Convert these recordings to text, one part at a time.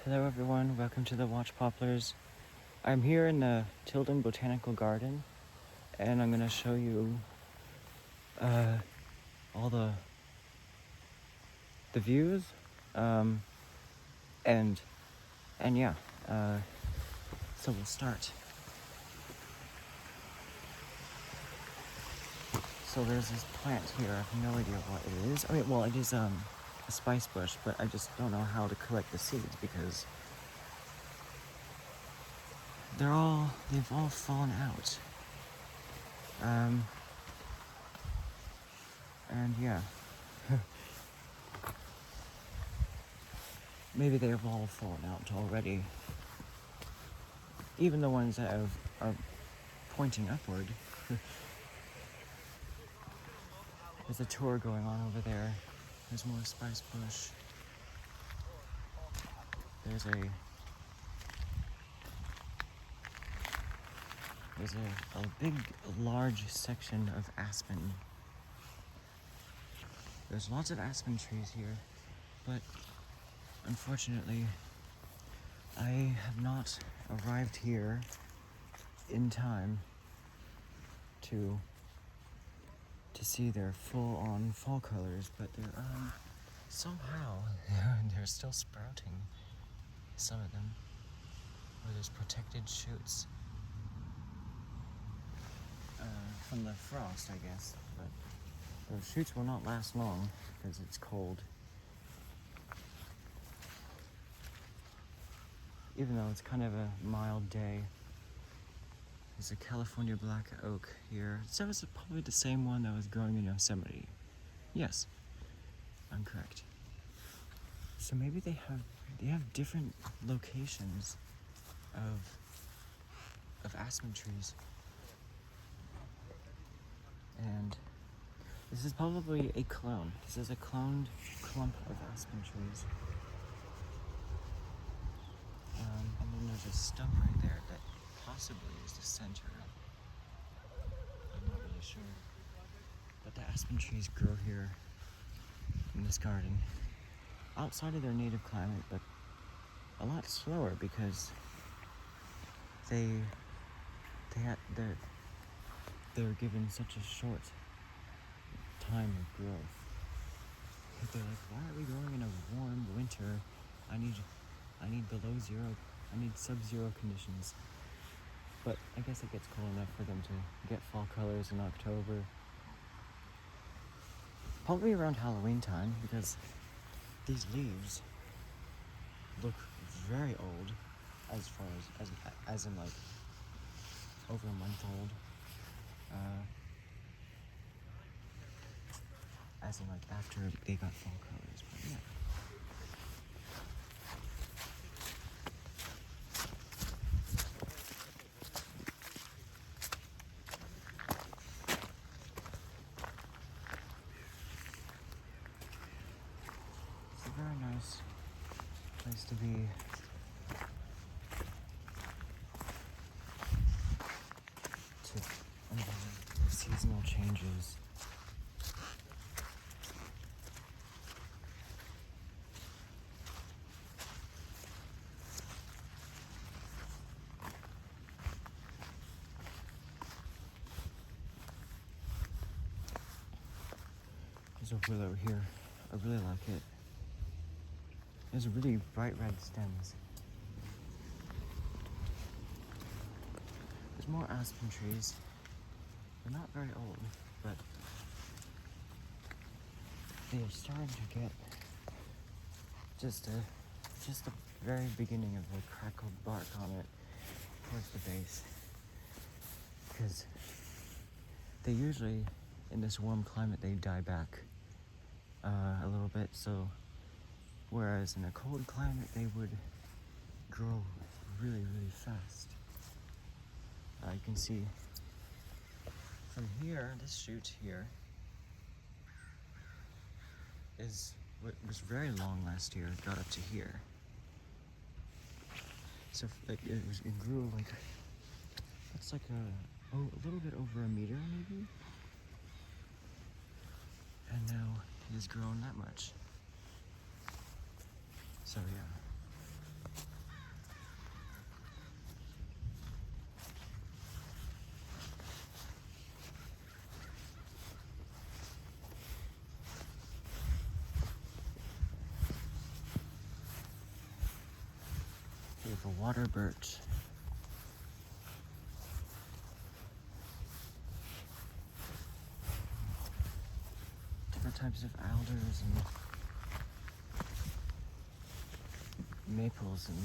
Hello everyone, welcome to the Watch Poplars. I'm here in the Tilden Botanical Garden and I'm gonna show you all the views and yeah, so we'll start. So there's this plant here, I have no idea what it is. I mean, well, it is a spice bush, but I just don't know how to collect the seeds because they've all fallen out. And yeah. Maybe they have all fallen out already. Even the ones that are pointing upward. There's a tour going on over there. There's more spice bush. There's a big, large section of aspen. There's lots of aspen trees here, but unfortunately, I have not arrived here in time to see their full-on fall colors, but they're somehow they're still sprouting. Some of them, where there's protected shoots from the frost, I guess. But those shoots will not last long because it's cold. Even though it's kind of a mild day. There's a California black oak here. So it's probably the same one that was growing in Yosemite. Yes, I'm correct. So maybe they have different locations of aspen trees. And this is probably a clone. This is a cloned clump of aspen trees. And then there's a stump right there that possibly is the center. I'm not really sure. But the aspen trees grow here in this garden. Outside of their native climate, but a lot slower because they're given such a short time of growth. They're like, why are we growing in a warm winter? I need below zero. I need sub-zero conditions. But I guess it gets cold enough for them to get fall colors in October. Probably around Halloween time because these leaves look very old, as far as in like over a month old. As in like after they got fall colors, but yeah. It's a very nice place to be. The seasonal changes. There's a willow here. I really like it. There's really bright red stems. There's more aspen trees. They're not very old, but they are starting to get just the very beginning of the crackled bark on it towards the base. Because they usually, in this warm climate, they die back a little bit. So, whereas in a cold climate, they would grow really, really fast. You can see from here, this shoot here was very long last year. It got up to here. So it grew like, that's like a little bit over a meter maybe. And now it has grown that much. So yeah. a water birch. Different types of alders and maples and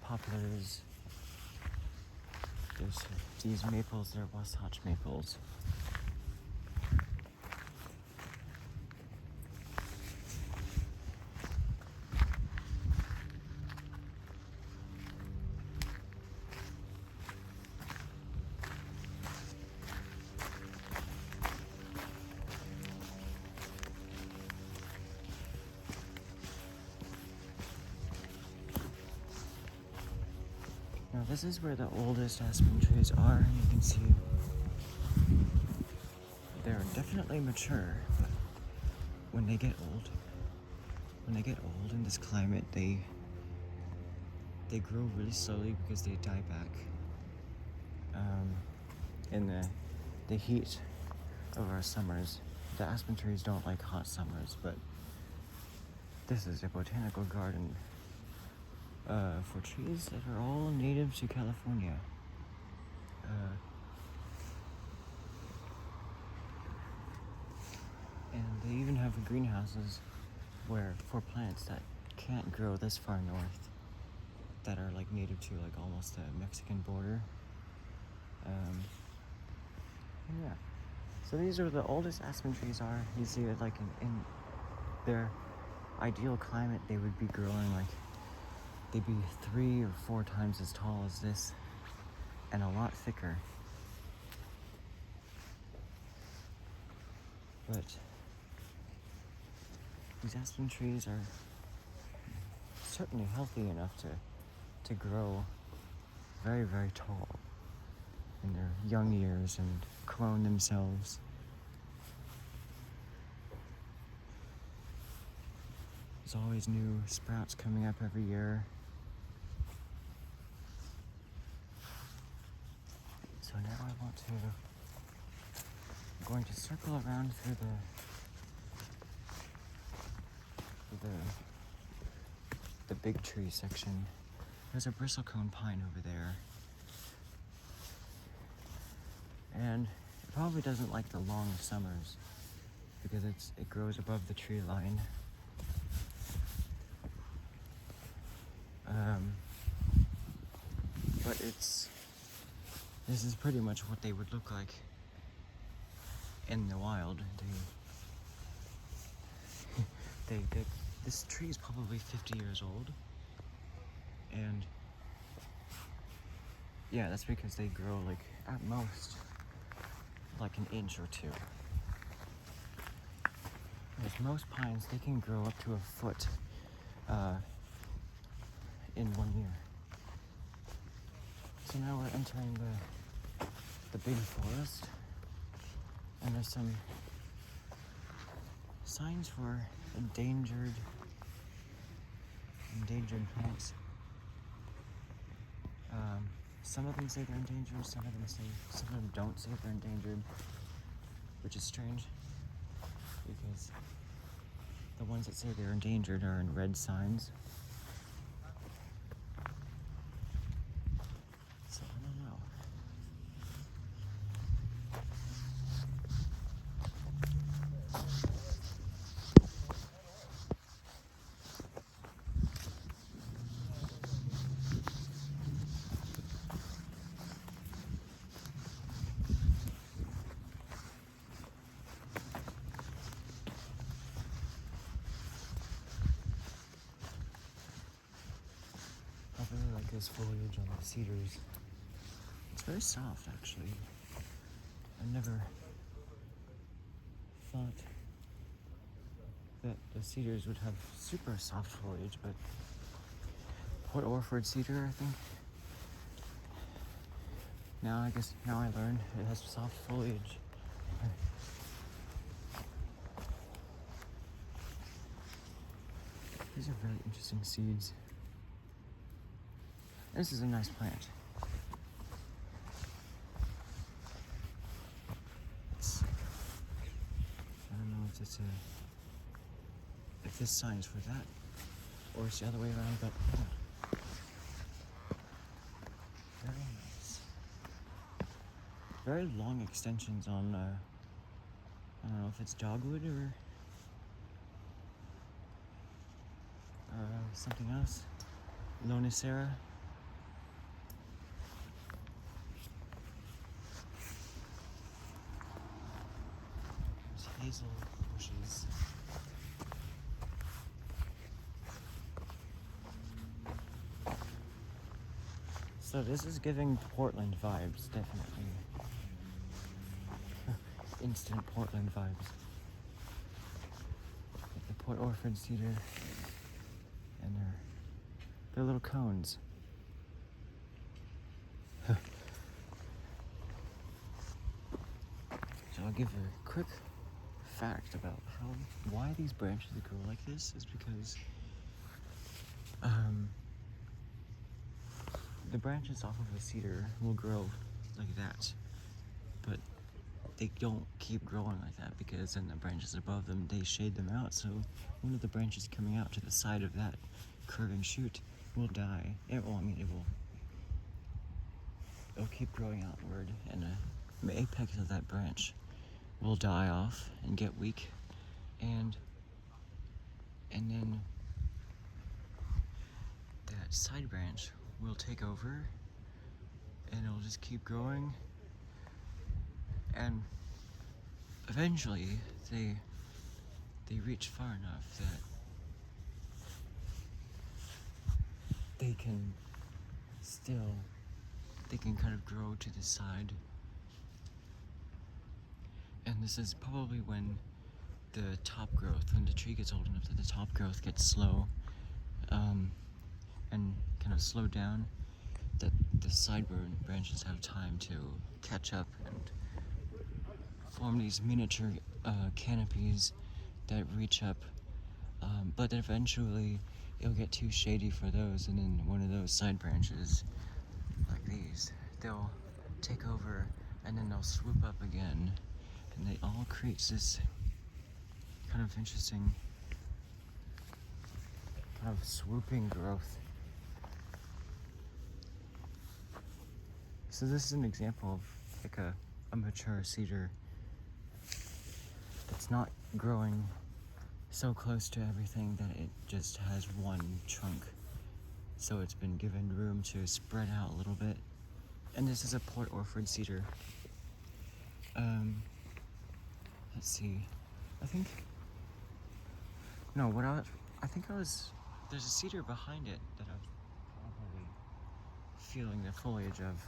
poplars. There's these maples, they're Wasatch maples. Now this is where the oldest aspen trees are, and you can see they're definitely mature, but when they get old in this climate, they grow really slowly because they die back in the heat of our summers. The aspen trees don't like hot summers, but this is a botanical garden for trees that are all native to California. And they even have greenhouses for plants that can't grow this far north, that are like native to like almost the Mexican border. Yeah. So these are the oldest aspen trees are. You see it like in their ideal climate, they would be growing like, they'd be 3 or 4 times as tall as this and a lot thicker. But these aspen trees are certainly healthy enough to grow very, very tall in their young years and clone themselves. There's always new sprouts coming up every year. So now I'm going to circle around through the big tree section. There's a bristlecone pine over there. And it probably doesn't like the long summers because it grows above the tree line. But this is pretty much what they would look like in the wild. This tree is probably 50 years old, and yeah, that's because they grow like at most like an inch or 2. Whereas most pines, they can grow up to a foot in 1 year. So now we're entering the big forest, and there's some signs for endangered plants. Some of them say they're endangered, some of them don't say they're endangered, which is strange because the ones that say they're endangered are in red signs. So I don't know. I really like this foliage on the cedars. It's very soft, actually. I never thought that the cedars would have super soft foliage, but Port Orford cedar, I think. Now I learned it has soft foliage. These are very interesting seeds. This is a nice plant. I don't know if this signs for that or it's the other way around, but very nice. Very long extensions on, I don't know if it's dogwood or something else. Lonicera. There's hazel bushes. So this is giving Portland vibes, definitely. Instant Portland vibes. Like the Port Orford cedar and their little cones. So I'll give a quick fact about why these branches grow like this is because the branches off of a cedar will grow like that, but they don't keep growing like that because then the branches above them, they shade them out, so one of the branches coming out to the side of that curving shoot will die. It'll keep growing outward, and the apex of that branch will die off and get weak, and then that side branch will take over, and it'll just keep growing, and eventually they reach far enough that they can kind of grow to the side. And this is probably when the top growth, when the tree gets old enough that the top growth gets slow, and kind of slow down, that the side branches have time to catch up and form these miniature canopies that reach up, but eventually it'll get too shady for those, and then one of those side branches, like these, they'll take over, and then they'll swoop up again, and they all create this kind of interesting kind of swooping growth. So this is an example of like a mature cedar that's not growing so close to everything that it just has one trunk. So it's been given room to spread out a little bit. And this is a Port Orford cedar. Let's see. There's a cedar behind it that I was probably feeling the foliage of.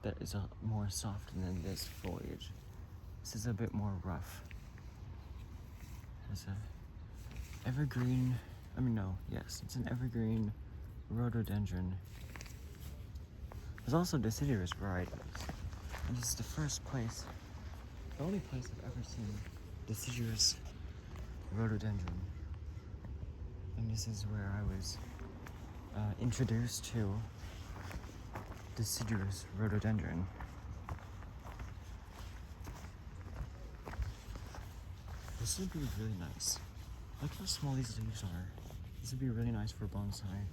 That is more soft than this foliage. This is a bit more rough. It's a evergreen. It's an evergreen rhododendron. There's also deciduous varieties, and this is the only place I've ever seen deciduous rhododendron. And this is where I was introduced to deciduous rhododendron. This would be really nice. Look how small these leaves are. This would be really nice for bonsai.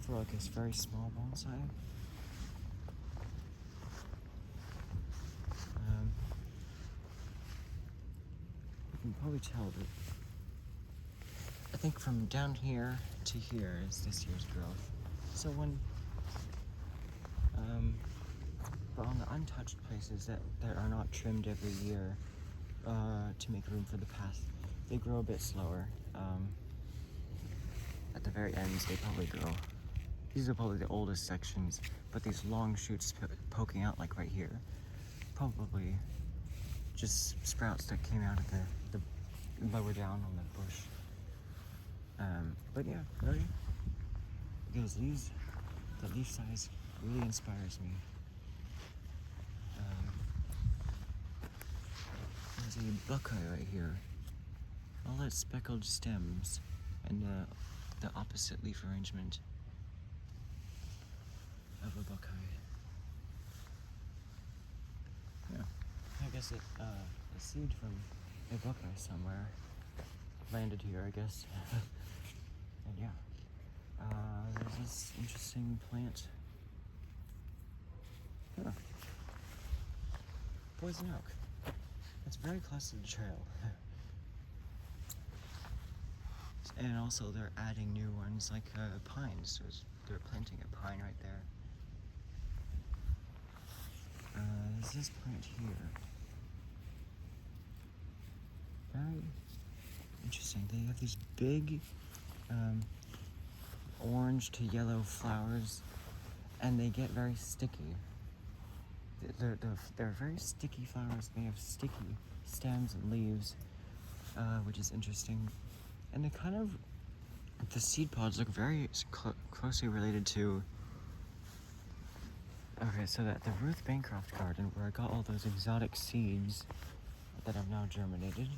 For like a very small bonsai. You can probably tell that I think from down here to here is this year's growth. So but on the untouched places that are not trimmed every year to make room for the path, they grow a bit slower. At the very ends, they probably grow. These are probably the oldest sections, but these long shoots poking out like right here, probably just sprouts that came out of the lower down on the bush. But yeah, really, because the leaf size really inspires me. There's a buckeye right here. All that speckled stems and the opposite leaf arrangement of a buckeye. Yeah, I guess a seed from a buckeye somewhere landed here, I guess. And yeah, there's this interesting plant. Huh. Poison oak. It's very close to the trail. And also they're adding new ones like pines. So they're planting a pine right there. There's this plant here. Very interesting. They have these big orange to yellow flowers, and they get very sticky. They're very sticky flowers. They have sticky stems and leaves, which is interesting. And they kind of, the seed pods look very closely related to, okay, so that the Ruth Bancroft garden, where I got all those exotic seeds that have now germinated,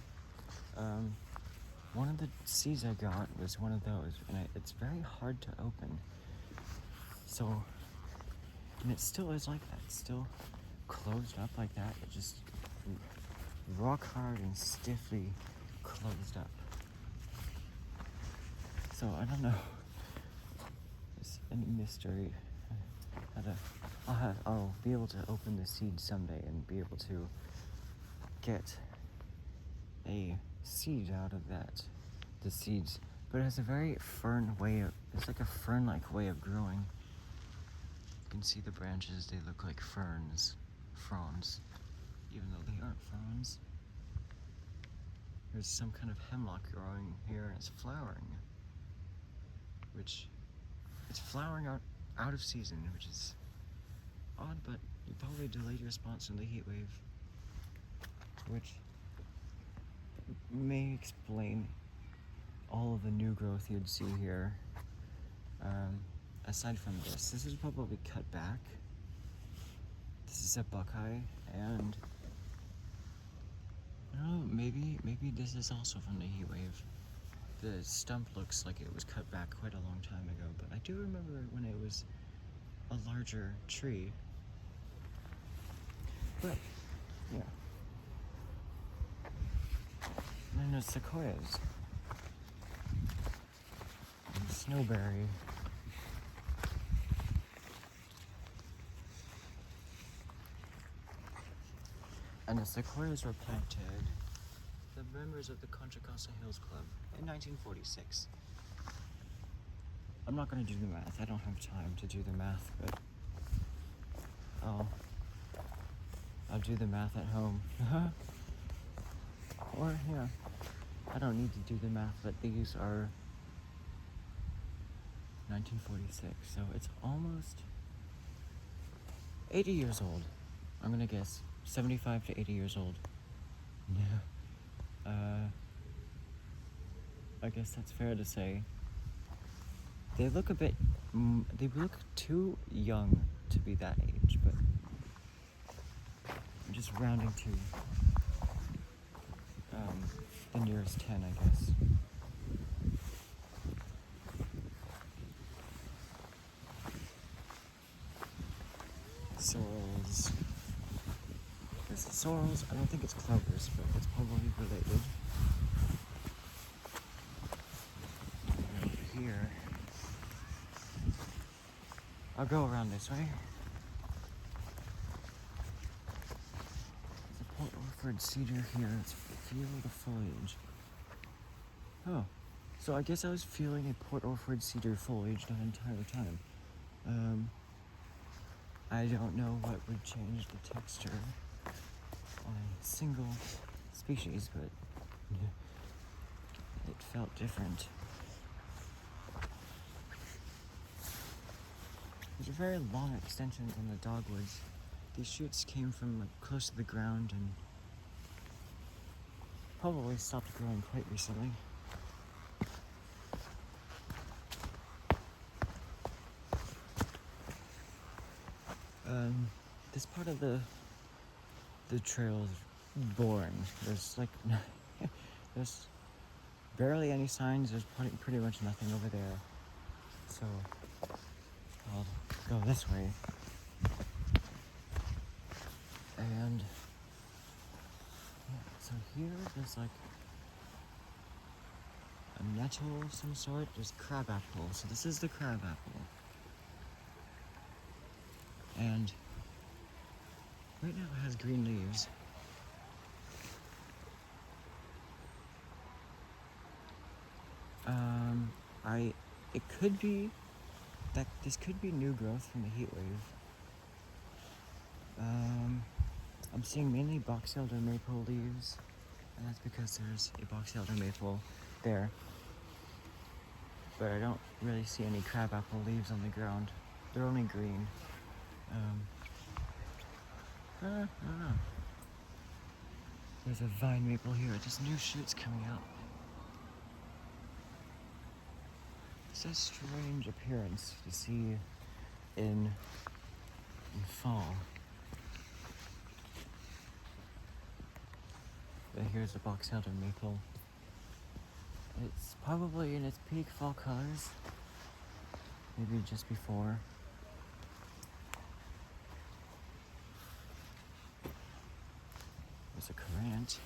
one of the seeds I got was one of those, and it's very hard to open. So, and it still is like that. It's still closed up like that. It just rock hard and stiffly closed up. So I don't know. It's a mystery. I'll be able to open the seed someday and be able to get a seed out of the seeds. But it has a very it's like a fern-like way of growing. You can see the branches, they look like fronds, even though they aren't fronds. There's some kind of hemlock growing here, and it's flowering. Which, it's flowering out of season, which is odd, but you probably delayed response from the heat wave, which may explain all of the new growth you'd see here. Aside from this is probably cut back. This is a buckeye, and I don't know, maybe this is also from the heat wave. The stump looks like it was cut back quite a long time ago, but I do remember when it was a larger tree. But, yeah. And then there's sequoias. And snowberry. And the sequoias were planted, the members of the Contra Costa Hills Club, in 1946. I'm not going to do the math. I don't have time to do the math, but I'll do the math at home. Or, yeah, I don't need to do the math, but these are 1946, so it's almost 80 years old. I'm going to guess 75 to 80 years old. Yeah. I guess that's fair to say. They look they look too young to be that age, but I'm just rounding to the nearest 10, I guess. Sorrels. This is sorrels. I don't think it's clovers, but it's probably related. And over here, I'll go around this way. There's a Port Orford cedar here. Let's feel the foliage. Oh, so I guess I was feeling a Port Orford cedar foliage the entire time. I don't know what would change the texture on a single species, but it felt different. There's a very long extension in the dogwoods. These shoots came from close to the ground and probably stopped growing quite recently. This part of the trail is boring. There's like there's barely any signs. There's pretty much nothing over there. So I'll go this way. And yeah, so here there's like a nettle of some sort. There's crabapple. So this is the crabapple. And right now it has green leaves. It could be that this could be new growth from the heat wave. I'm seeing mainly box elder maple leaves, and that's because there's a box elder maple there. But I don't really see any crabapple leaves on the ground. They're only green. I don't know. There's a vine maple here. Just new shoots coming out. It's a strange appearance to see in fall. But here's the box elder maple. It's probably in its peak fall colors. Maybe just before. There's a currant.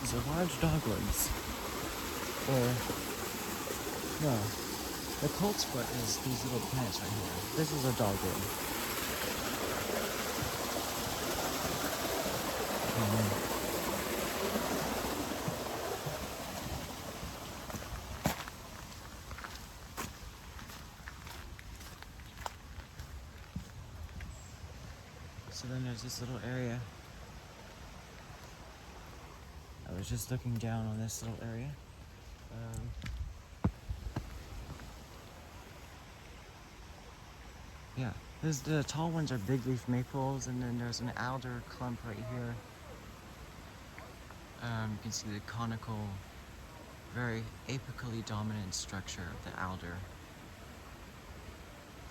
These are large dogwoods. Or, no, the coltsfoot is these little plants right here. This is a dogwood. So then there's this little area. I was just looking down on this little area. Yeah, the tall ones are big leaf maples, and then there's an alder clump right here. You can see the conical, very apically dominant structure of the alder.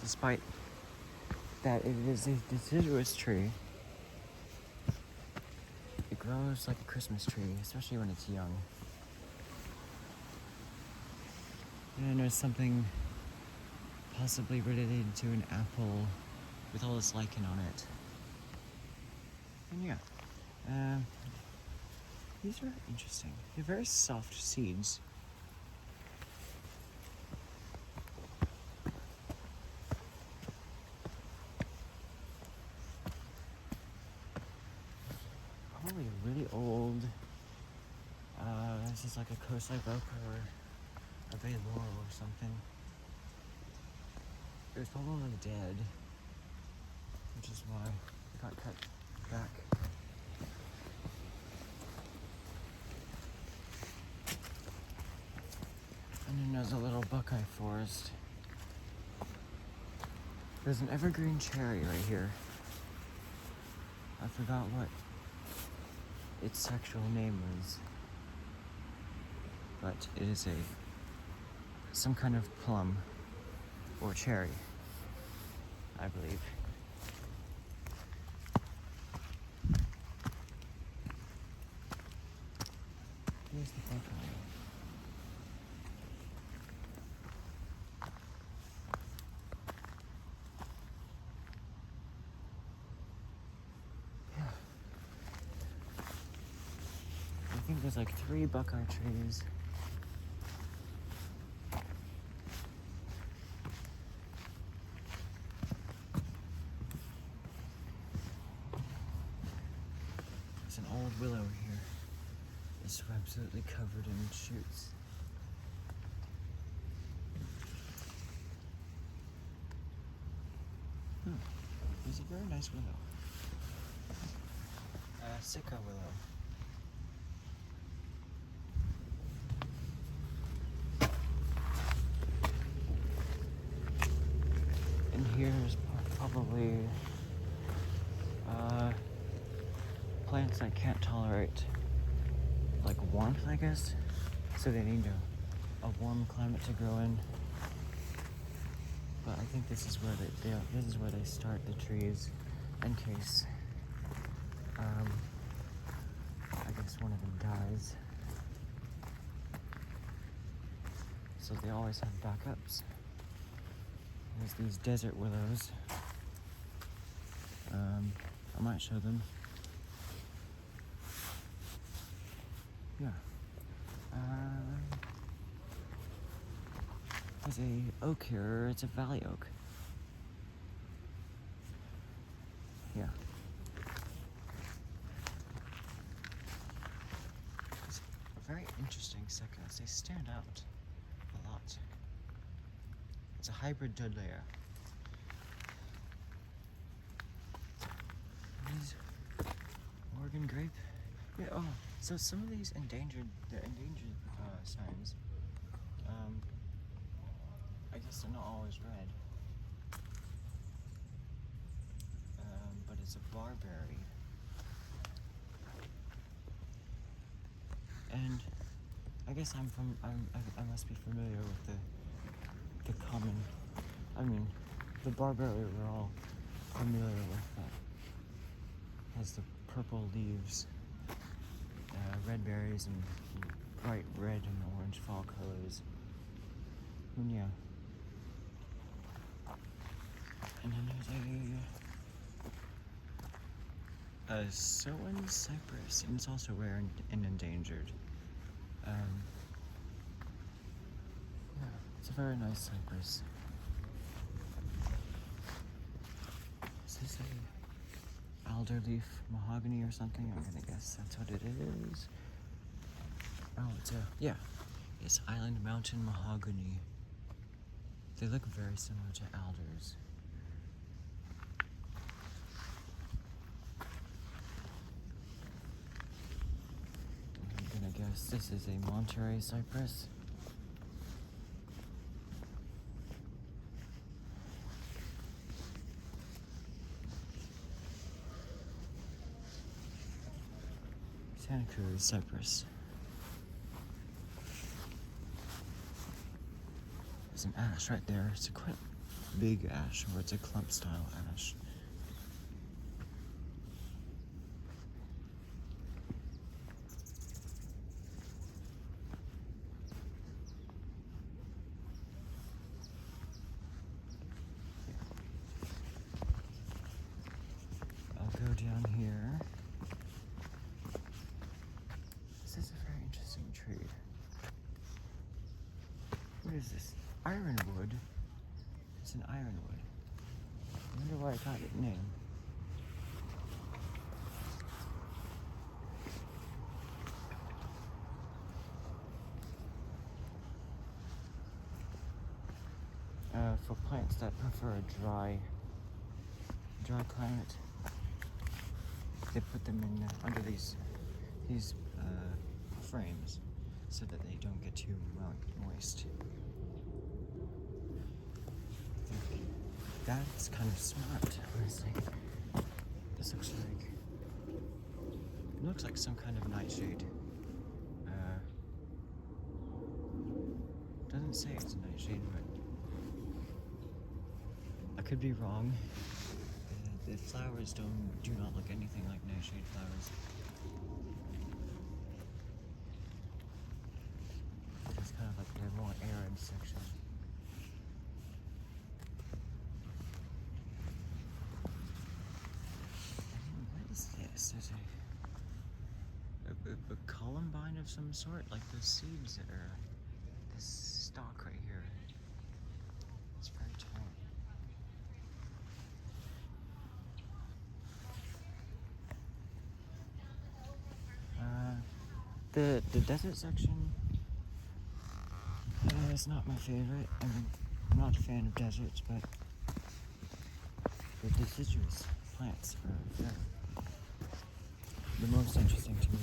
Despite that it is a deciduous tree, it grows like a Christmas tree, especially when it's young. And there's something possibly related to an apple with all this lichen on it. And yeah, these are interesting. They're very soft seeds. Probably really old. This is like a coastline oak or a bay laurel or something. It was probably dead, which is why it got cut back. And then there's a little buckeye forest. There's an evergreen cherry right here. I forgot what its sexual name was, but it is some kind of plum or cherry, I believe. Here's the buckeye. Yeah. I think there's like 3 buckeye trees. There's an old willow here. It's absolutely covered in shoots. is a very nice willow. Sika willow. And here's probably plants that can't tolerate like warmth, I guess. So they need a warm climate to grow in. But I think this is where they start the trees, in case I guess one of them dies. So they always have backups. There's these desert willows. I might show them. Yeah. There's a oak here. It's a valley oak. Yeah. It's very interesting succulents. They stand out a lot. It's a hybrid dudleya. These Oregon grape. Yeah. Oh, so some of these endangered signs. I guess they're not always red. But it's a barberry. And I guess I must be familiar with the common, the barberry we're all familiar with, that has the purple leaves, red berries, and bright red and orange fall colors. And yeah. And then there's a Sowen cypress, and it's also rare and endangered. Yeah, it's a very nice cypress. Is this a alderleaf mahogany or something? I'm gonna guess that's what it is. Oh, it's Island Mountain mahogany. They look very similar to alders. I'm gonna guess this is a Monterey cypress. Santa Cruz cypress. There's an ash right there. It's a quite big ash, or it's a clump style ash. I'll go down here. This is a very interesting tree. What is this? Ironwood. It's an ironwood. I wonder why I got its name. For plants that prefer a dry climate, they put them in under these frames so that they don't get too moist. That's kind of smart, honestly. This looks like some kind of nightshade. Doesn't say it's a nightshade, but I could be wrong. The flowers do not look anything like nightshade flowers. It's kind of like the more arid section. What is this? There's a columbine of some sort, like the seeds that are this stalk right here. It's very tall. The desert section is not my favorite. I'm not a fan of deserts, but the deciduous plants are the most interesting to me.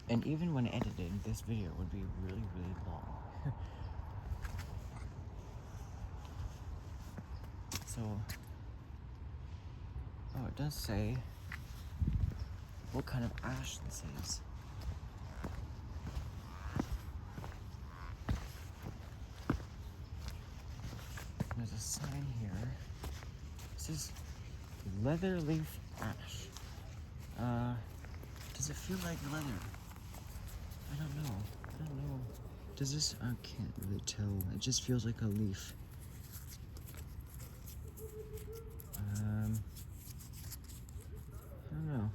And even when edited, this video would be really, really long. So, oh, it does say what kind of ash this is. There's a sign here. It says leather leaf ash. Does it feel like leather? I don't know. Does this? I can't really tell. It just feels like a leaf. I don't know.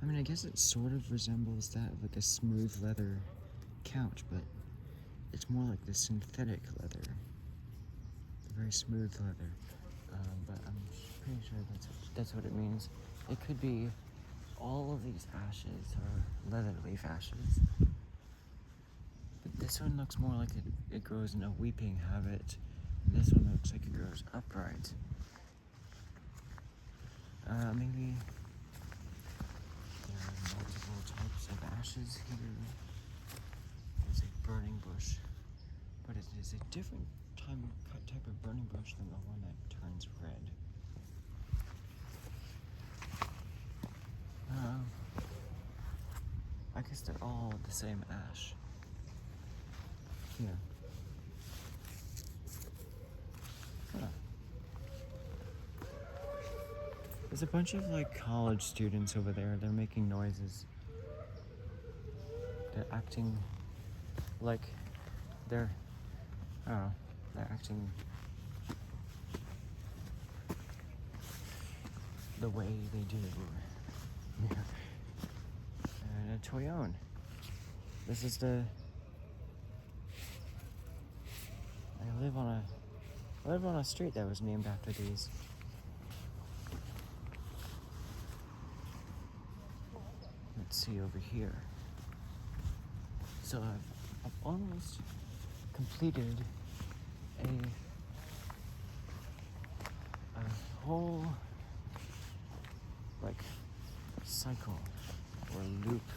I mean, I guess it sort of resembles that of like a smooth leather couch, but it's more like the synthetic leather. The very smooth leather. But I'm pretty sure that's what it means. It could be all of these ashes are leather leaf ashes. But this one looks more like it grows in a weeping habit. And this one looks like it grows upright. Maybe there are multiple types of ashes here. There's a burning bush, but it is a different type of burning bush than the one that turns red. I guess they're all the same ash. Here. Huh. There's a bunch of like college students over there. They're making noises. They're acting like they're acting the way they do. Yeah. And a Toyon. This is I live on a street that was named after these. Let's see over here. So I've almost completed a whole like cycle or loop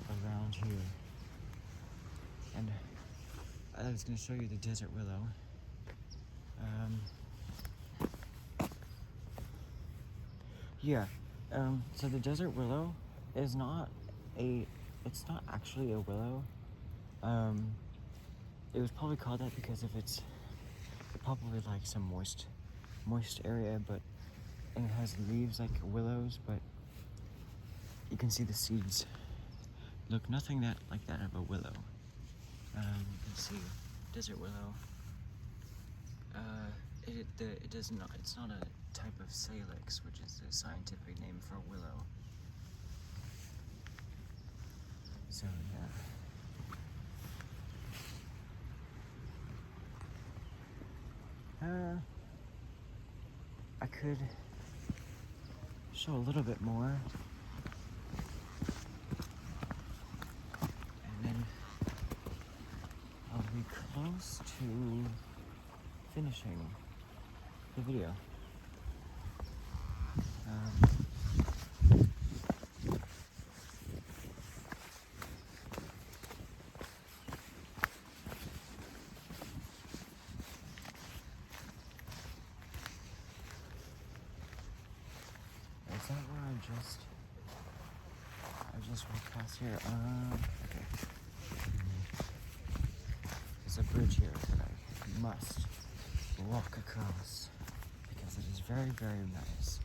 around here. And I was going to show you the desert willow. So the desert willow is it's not actually a willow. It was probably called that because of it probably like some moist area, and it has leaves like willows, but you can see the seeds look nothing like that of a willow. You can see desert willow. It does not. It's not a type of salix, which is the scientific name for willow. So yeah. I could show a little bit more, and then I'll be close to finishing the video. Is that where I just walked past here? Okay. There's a bridge here that I must walk across because it is very, very nice.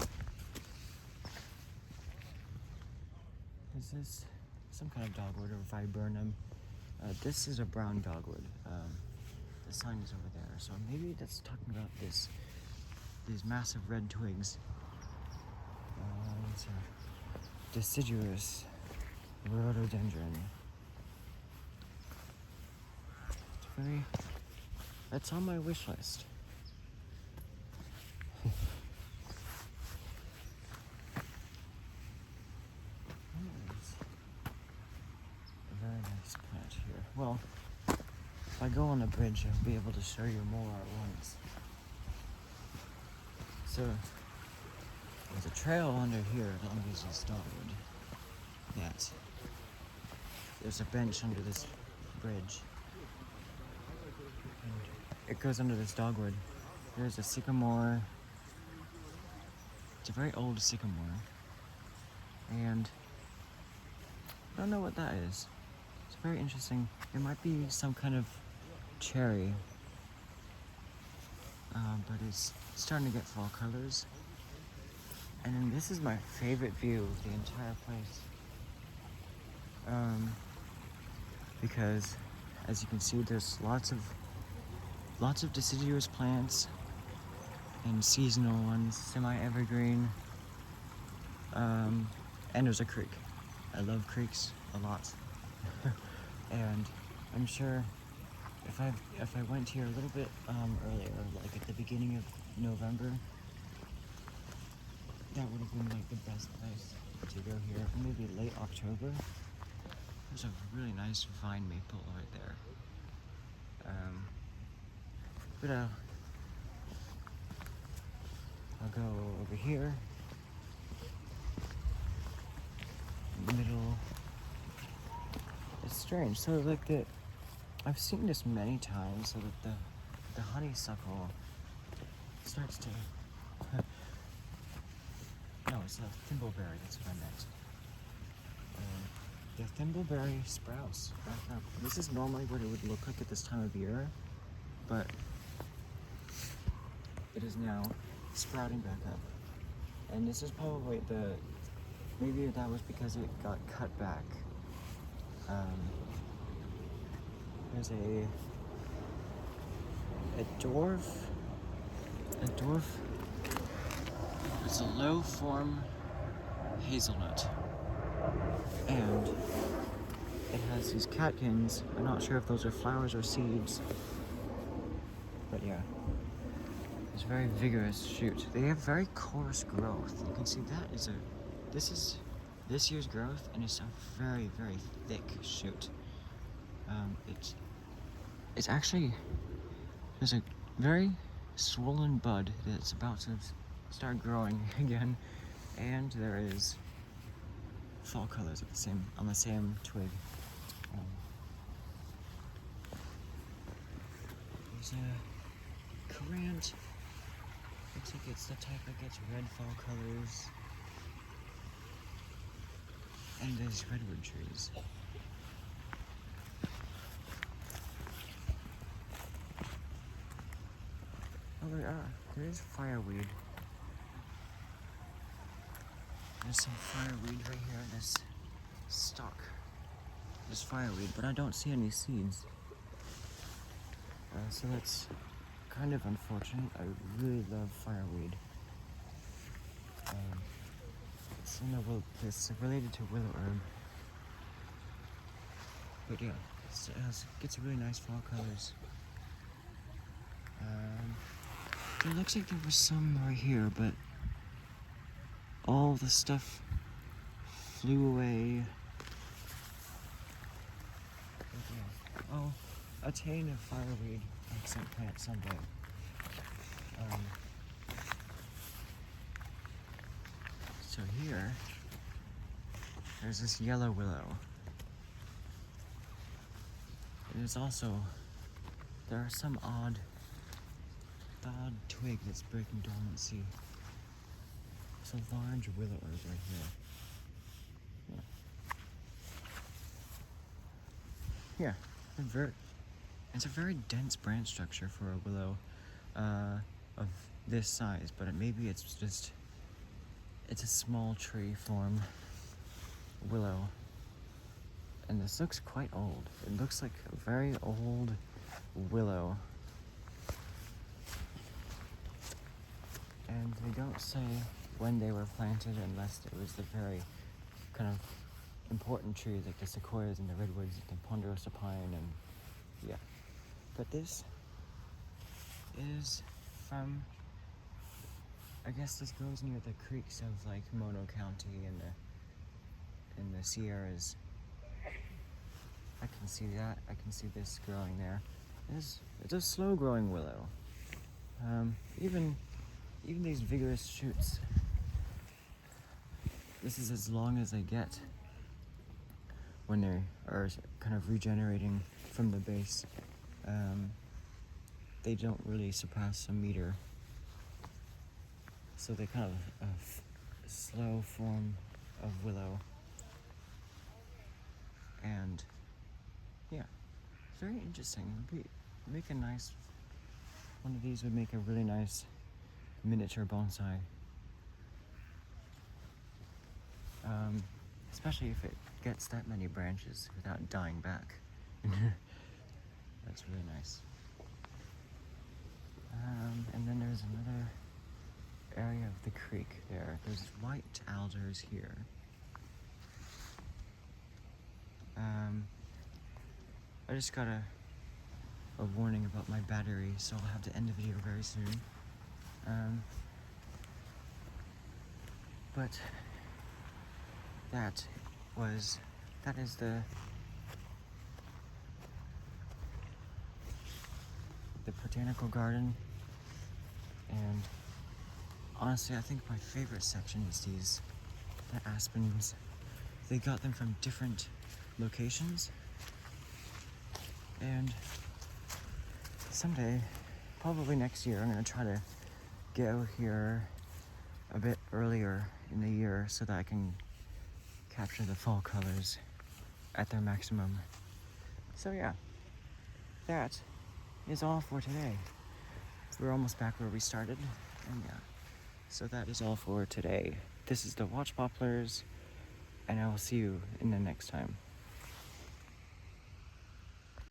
Is this some kind of dogwood or viburnum? This is a brown dogwood. The sign is over there, so maybe that's talking about these massive red twigs. It's a deciduous rhododendron. That's on my wish list. There's a very nice plant here. Well, if I go on the bridge, I'll be able to show you more at once. So, there's a trail under here along this dogwood. That there's a bench under this bridge. And it goes under this dogwood. There's a sycamore. It's a very old sycamore. And I don't know what that is. It's very interesting. It might be some kind of cherry. But it's starting to get fall colors. And then this is my favorite view of the entire place. Because as you can see, there's lots of deciduous plants and seasonal ones, semi-evergreen. And there's a creek. I love creeks a lot. And I'm sure if I went here a little bit earlier, like at the beginning of November, that would have been like the best place to go here. Maybe late October. There's a really nice vine maple right there. But I'll go over here. Middle. It's strange. So like I've seen this many times. So that the honeysuckle starts to. No, it's a thimbleberry. That's what I meant. The thimbleberry sprouts back up. This is normally what it would look like at this time of year, but it is now sprouting back up. And this is probably maybe that was because it got cut back. There's a dwarf. It's a low form hazelnut. And it has these catkins. I'm not sure if those are flowers or seeds. But yeah. It's a very vigorous shoot. They have very coarse growth. You can see this is this year's growth, and it's a very, very thick shoot. It's actually, there's a very swollen bud that's about to start growing again, and there is fall colors on the same twig. There's a currant. Looks like it's the type that gets red fall colors. And there's redwood trees. Oh, there is fireweed. There's some fireweed right here in this stalk. There's fireweed, but I don't see any seeds. So that's kind of unfortunate. I really love fireweed. It's related to willow herb. But yeah, it gets really nice fall colors. It looks like there was some right here, but all the stuff flew away. Oh, attain a fireweed accent plant someday. So here, there's this yellow willow. There are some odd twig that's breaking dormancy. It's a large willow herb right here. Yeah, it's a very dense branch structure for a willow of this size, but maybe it's a small tree form willow. And this looks quite old. It looks like a very old willow. And they don't say when they were planted unless it was the very kind of important trees like the sequoias and the redwoods and the ponderosa pine and yeah. But this is from, I guess this grows near the creeks of like Mono County and in the Sierras. I can see that. I can see this growing there. it's a slow-growing willow. Even these vigorous shoots, this is as long as they get when they are kind of regenerating from the base. They don't really surpass a meter, so they kind of a slow form of willow. And yeah, very interesting. Make a nice one of these would make a really nice miniature bonsai. Especially if it gets that many branches without dying back. That's really nice. And then there's another area of the creek there. There's white alders here. I just got a warning about my battery, so I'll have to end the video very soon. But that is the botanical garden, and honestly I think my favorite section is the aspens. They got them from different locations, and someday, probably next year, I'm gonna try to go here a bit earlier in the year so that I can capture the fall colors at their maximum. So yeah, that is all for today. We're almost back where we started, and yeah, so that is all for today. This is the Watch Poplars, and I will see you in the next time.